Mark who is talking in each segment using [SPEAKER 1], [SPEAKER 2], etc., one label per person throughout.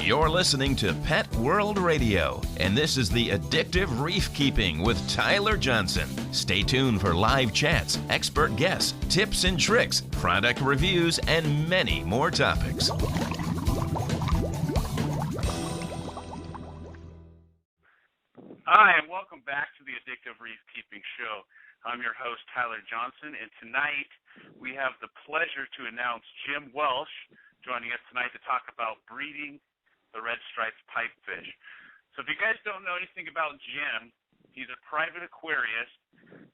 [SPEAKER 1] You're listening to Pet World Radio, and this is the Addictive Reef Keeping with Tyler Johnson. Stay tuned for live chats, expert guests, tips and tricks, product reviews, and many more topics.
[SPEAKER 2] Hi, and welcome back to the Addictive Reef Keeping Show. I'm your host, Tyler Johnson, and tonight we have the pleasure to announce Jim Welsh joining us tonight to talk about breeding the RedStripe pipefish. So if you guys don't know anything about Jim, he's a private aquarist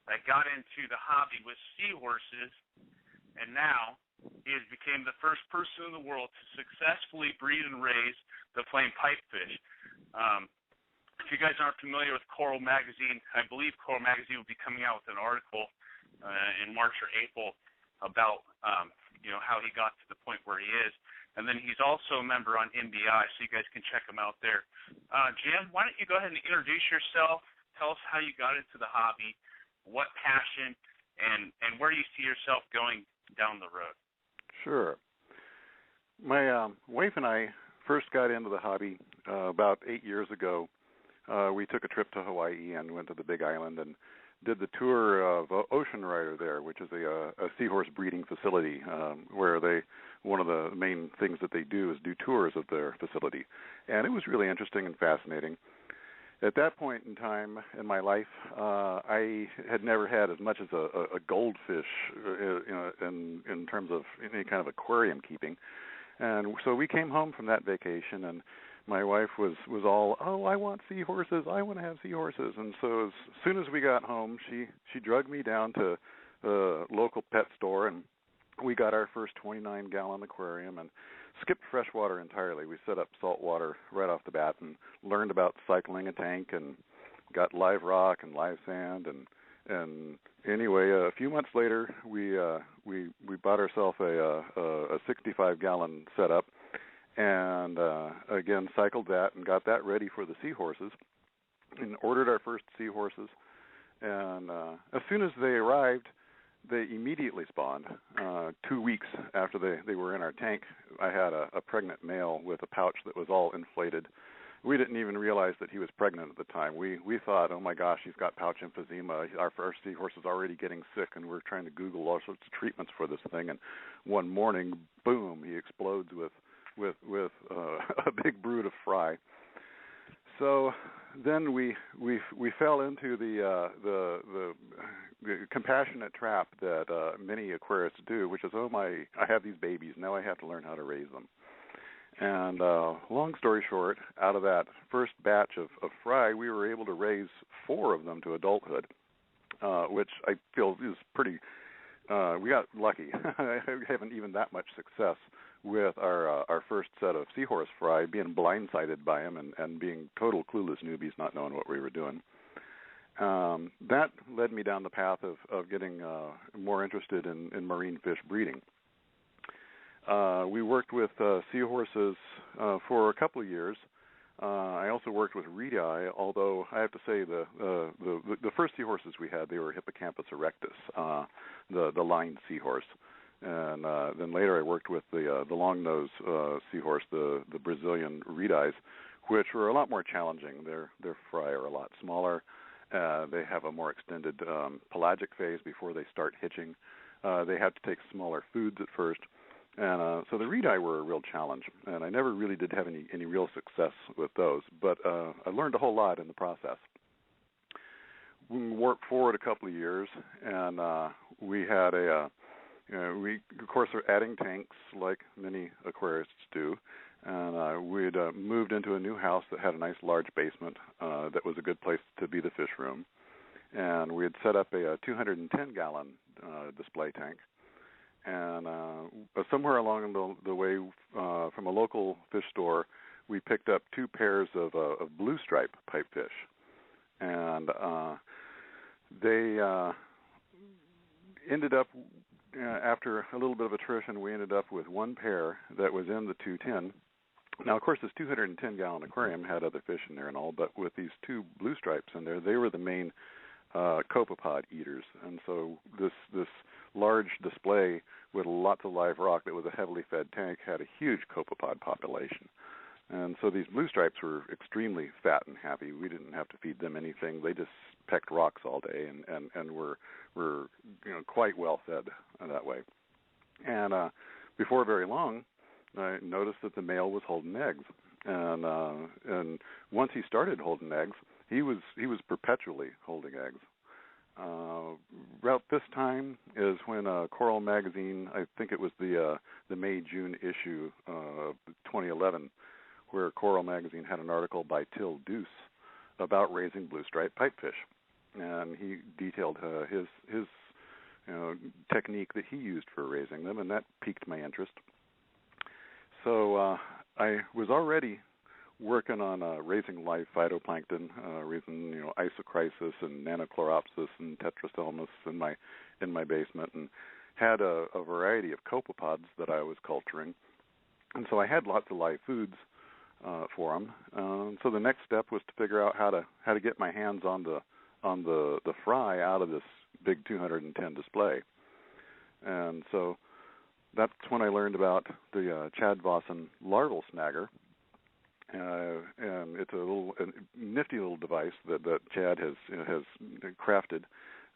[SPEAKER 2] that got into the hobby with seahorses, and now he has become the first person in the world to successfully breed and raise the flame pipefish. If you guys aren't familiar with Coral Magazine, I believe Coral Magazine will be coming out with an article in March or April about how he got to the point where he is. And then he's also a member on NBI, so you guys can check him out there. Jim, why don't you go ahead and introduce yourself? Tell us how you got into the hobby, what passion, and where do you see yourself going down the road?
[SPEAKER 3] Sure. My wife and I first got into the hobby about 8 years ago. We took a trip to Hawaii and went to the Big Island and did the tour of Ocean Rider there, which is a seahorse breeding facility where one of the main things that they do is do tours of their facility. And it was really interesting and fascinating. At that point in time in my life, I had never had as much as a goldfish in terms of any kind of aquarium keeping. And so we came home from that vacation, and my wife was all, I want seahorses, I want to have seahorses. And so as soon as we got home, she drugged me down to the local pet store, and we got our first 29-gallon aquarium and skipped freshwater entirely. We set up saltwater right off the bat and learned about cycling a tank and got live rock and live sand. And anyway, a few months later, we bought ourselves a 65-gallon setup, and again cycled that and got that ready for the seahorses and ordered our first seahorses. And as soon as they arrived, they immediately spawned. 2 weeks after they were in our tank, I had a pregnant male with a pouch that was all inflated. We didn't even realize that he was pregnant at the time. We thought, oh my gosh, he's got pouch emphysema. Our first seahorse is already getting sick, and we're trying to Google all sorts of treatments for this thing. And one morning, boom, he explodes with a big brood of fry. So then we fell into the compassionate trap that many aquarists do, which is, I have these babies, now I have to learn how to raise them. And long story short, out of that first batch of fry, we were able to raise 4 of them to adulthood, which I feel is pretty, we got lucky. I haven't even that much success with our first set of seahorse fry, being blindsided by them and being total clueless newbies, not knowing what we were doing. That led me down the path of getting more interested in marine fish breeding. We worked with seahorses for a couple of years. I also worked with reedi, although I have to say the first seahorses we had, they were Hippocampus erectus, the lined seahorse. And then later I worked with the long-nosed seahorse, the Brazilian reedis, which were a lot more challenging. Their fry are a lot smaller. They have a more extended pelagic phase before they start hitching. They have to take smaller foods at first. And so the reedi were a real challenge, and I never really did have any real success with those. But I learned a whole lot in the process. We worked forward a couple of years, and we had we, of course, are adding tanks like many aquarists do, and we'd moved into a new house that had a nice large basement that was a good place to be the fish room. And we had set up a 210-gallon display tank. And somewhere along the way, from a local fish store, we picked up 2 pairs of blue stripe pipefish. And they ended up, after a little bit of attrition, we ended up with 1 pair that was in the 210. Now, of course, this 210-gallon aquarium had other fish in there and all, but with these 2 blue stripes in there, they were the main copepod eaters. And so this large display with lots of live rock that was a heavily fed tank had a huge copepod population. And so these blue stripes were extremely fat and happy. We didn't have to feed them anything. They just pecked rocks all day and were quite well fed that way. And before very long, I noticed that the male was holding eggs. And once he started holding eggs, he was perpetually holding eggs. About this time is when Coral Magazine, I think it was the May-June issue of 2011, where Coral Magazine had an article by Till Deuce about raising blue-striped pipefish, and he detailed his technique that he used for raising them, and that piqued my interest. So I was already working on raising live phytoplankton, raising Isochrysis and Nanochloropsis and Tetrastelmus in my basement, and had a variety of copepods that I was culturing, and so I had lots of live foods for them. So the next step was to figure out how to get my hands on the fry out of this big 210 display, and so that's when I learned about the Chadvossen larval snagger. And it's a nifty little device that Chad has crafted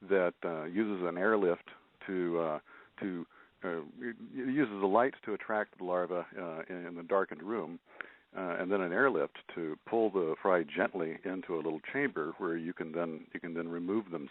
[SPEAKER 3] that uses an airlift to uses the light to attract the larva in the darkened room, and then an airlift to pull the fry gently into a little chamber where you can then remove them